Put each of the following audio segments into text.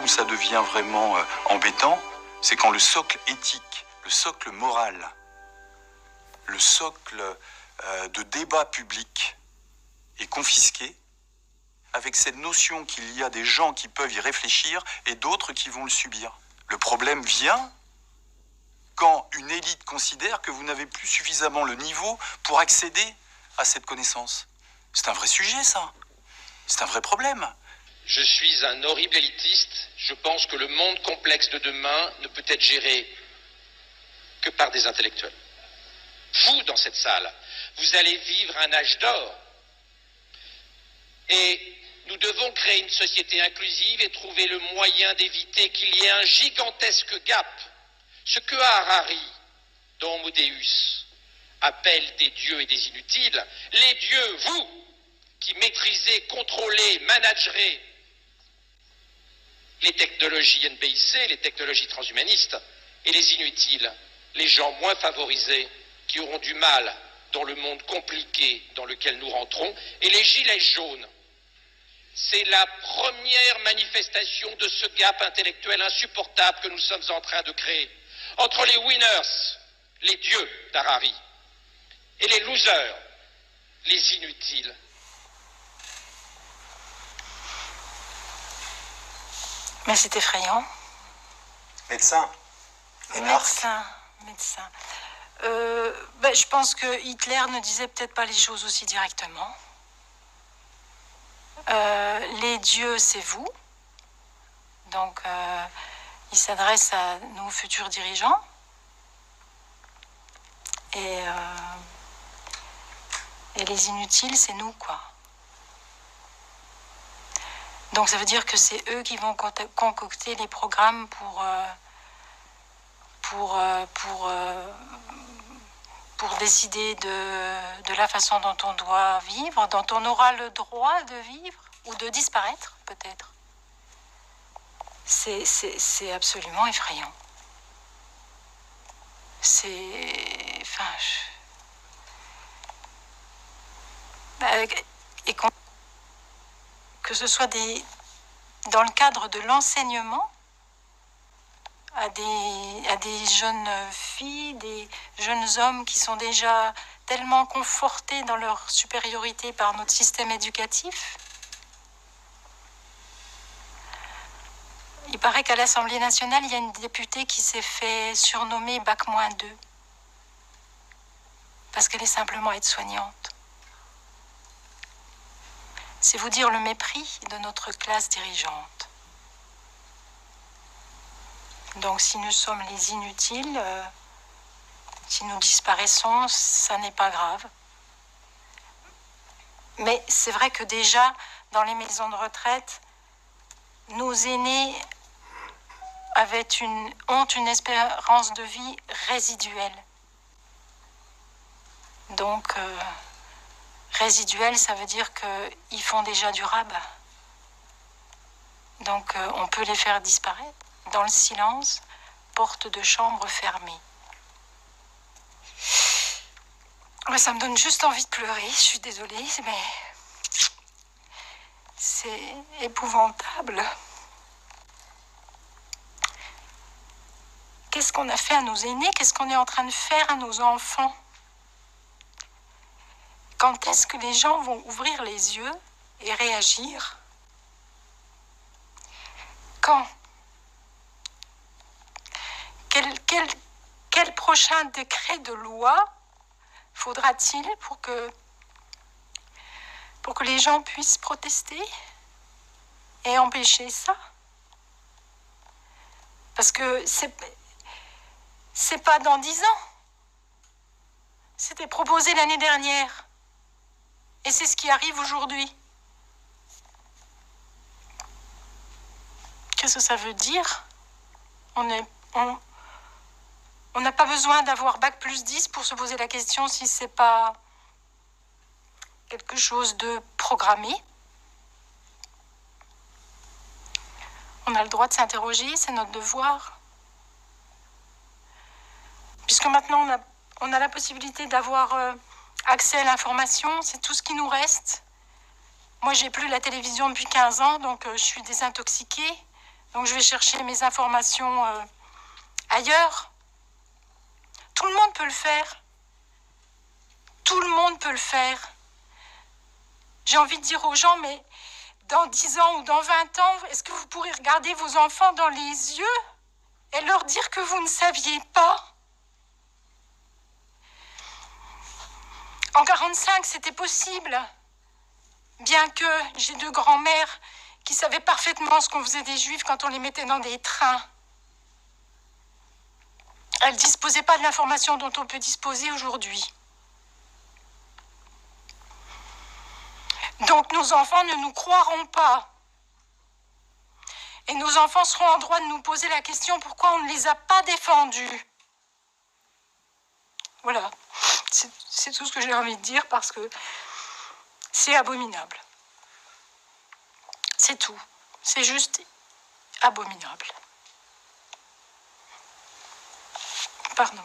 où ça devient vraiment embêtant, c'est quand le socle éthique, le socle moral, le socle de débat public est confisqué, avec cette notion qu'il y a des gens qui peuvent y réfléchir et d'autres qui vont le subir. Le problème vient quand une élite considère que vous n'avez plus suffisamment le niveau pour accéder à cette connaissance. C'est un vrai sujet, ça. C'est un vrai problème. Je suis un horrible élitiste. Je pense que le monde complexe de demain ne peut être géré que par des intellectuels. Vous, dans cette salle, vous allez vivre un âge d'or. Et nous devons créer une société inclusive et trouver le moyen d'éviter qu'il y ait un gigantesque gap. Ce que Harari, dans Homo Deus, appelle des dieux et des inutiles, les dieux, vous, qui maîtrisez, contrôlez, managerez les technologies NBIC, les technologies transhumanistes, et les inutiles, les gens moins favorisés, qui auront du mal dans le monde compliqué dans lequel nous rentrons, et les gilets jaunes. C'est la première manifestation de ce gap intellectuel insupportable que nous sommes en train de créer entre les winners, les dieux d'Harari, et les losers, les inutiles. Mais c'est effrayant. Médecin. Médecin. Je pense que Hitler ne disait peut-être pas les choses aussi directement. Les dieux, c'est vous. Donc, il s'adresse à nos futurs dirigeants. Et les inutiles, c'est nous, quoi. Donc, ça veut dire que c'est eux qui vont concocter les programmes pour décider de la façon dont on doit vivre, dont on aura le droit de vivre ou de disparaître, peut-être. C'est absolument effrayant. Que ce soit dans le cadre de l'enseignement à des jeunes filles, des jeunes hommes qui sont déjà tellement confortés dans leur supériorité par notre système éducatif. Il paraît qu'à l'Assemblée nationale, il y a une députée qui s'est fait surnommer Bac-2 parce qu'elle est simplement aide-soignante. C'est vous dire le mépris de notre classe dirigeante. Donc si nous sommes les inutiles, si nous disparaissons, ça n'est pas grave. Mais c'est vrai que déjà, dans les maisons de retraite, nos aînés ont une espérance de vie résiduelle. Donc, résiduelle, ça veut dire qu'ils font déjà du rabat. Donc, on peut les faire disparaître dans le silence, porte de chambre fermée. Ça me donne juste envie de pleurer, je suis désolée, mais c'est épouvantable. Qu'est-ce qu'on a fait à nos aînés? Qu'est-ce qu'on est en train de faire à nos enfants? Quand est-ce que les gens vont ouvrir les yeux et réagir? Quand? Quel prochain décret de loi faudra-t-il pour que les gens puissent protester et empêcher ça? Parce que c'est pas dans 10 ans. C'était proposé l'année dernière. Et c'est ce qui arrive aujourd'hui. Qu'est-ce que ça veut dire? On n'a pas besoin d'avoir Bac+10 pour se poser la question si c'est pas quelque chose de programmé. On a le droit de s'interroger, c'est notre devoir. Puisque maintenant on a la possibilité d'avoir accès à l'information, c'est tout ce qui nous reste. Moi, j'ai plus la télévision depuis 15 ans, donc je suis désintoxiquée. Donc je vais chercher mes informations ailleurs. Tout le monde peut le faire. Tout le monde peut le faire. J'ai envie de dire aux gens, mais dans 10 ans ou dans 20 ans, est-ce que vous pourrez regarder vos enfants dans les yeux et leur dire que vous ne saviez pas? En 1945, c'était possible. Bien que j'ai 2 grands-mères qui savaient parfaitement ce qu'on faisait des Juifs quand on les mettait dans des trains. Elles ne disposaient pas de l'information dont on peut disposer aujourd'hui. Donc nos enfants ne nous croiront pas. Et nos enfants seront en droit de nous poser la question pourquoi on ne les a pas défendus. Voilà, c'est tout ce que j'ai envie de dire parce que c'est abominable. C'est tout. C'est juste abominable. Pardon.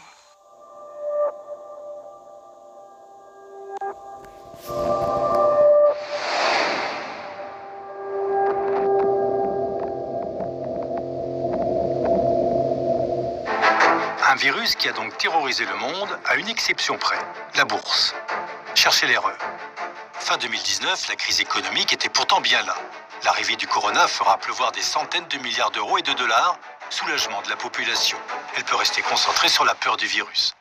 Un virus qui a donc terrorisé le monde à une exception près, la bourse. Cherchez l'erreur. Fin 2019, la crise économique était pourtant bien là. L'arrivée du corona fera pleuvoir des centaines de milliards d'euros et de dollars. Soulagement de la population. Elle peut rester concentrée sur la peur du virus.